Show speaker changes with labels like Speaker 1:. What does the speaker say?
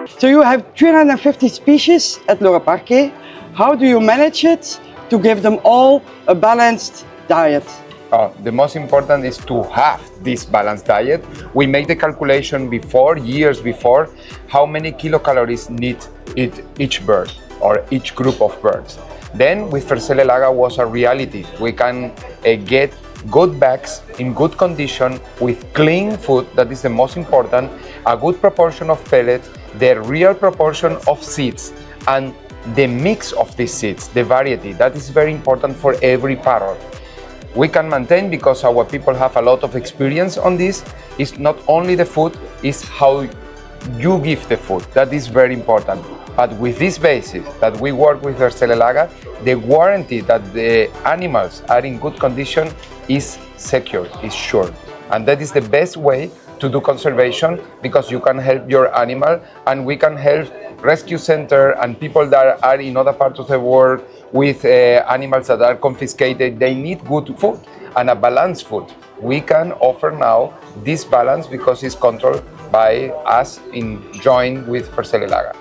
Speaker 1: So you have 350 species at Lora Parque. How do you manage it to give them all a balanced diet?
Speaker 2: The most important is to have this balanced diet. We make the calculation before, years before, how many kilocalories need each bird or each group of birds. Then with Versele laga was a reality. We can get good bags in good condition with clean food, that is the most important, a good proportion of pellets, the real proportion of seeds, and the mix of these seeds, the variety, that is very important for every parrot. We can maintain because our people have a lot of experience on this. It's not only the food, it's how you give the food. That is very important. But with this basis that we work with Versele laga, the warranty that the animals are in good condition is secure, is sure. And that is the best way to do conservation, because you can help your animal and we can help rescue center and people that are in other parts of the world with animals that are confiscated. They need good food and a balanced food. We can offer now this balance because it's controlled by us in join with Versele laga.